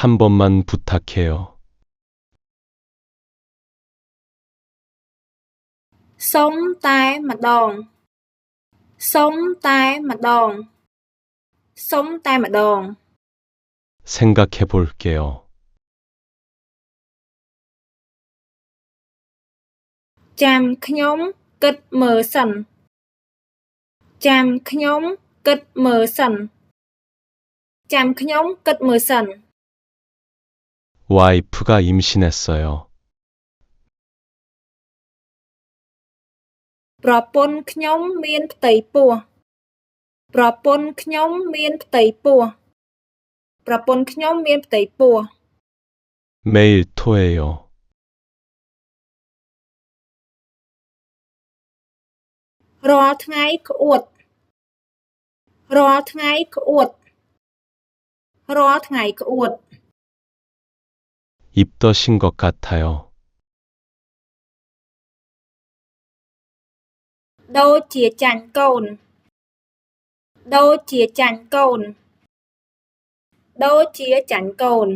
한 번만 부탁해요. Sống tai mặt đòn. Sống tai mặt đòn. Sống tai mặt đòn. 생각해 볼게요. Chàm nhóm kịch mở sần. Chàm nhóm kịch mở sần. Chàm nhóm kịch mở sần. 와이프가 임신했어요. ប្រពន្ធខ្ញុំមានផ្ទៃពោះ ប្រពន្ធខ្ញុំមានផ្ទៃពោះ ប្រពន្ធខ្ញុំមានផ្ទៃពោះ 매일 토해요. រាល់ថ្ងៃក្អួត រាល់ថ្ងៃក្អួត រាល់ថ្ងៃក្អួត 입덧인 것 같아요. ដូចជាចាញ់កូន ដូចជាចាញ់កូន ដូចជាចាញ់កូន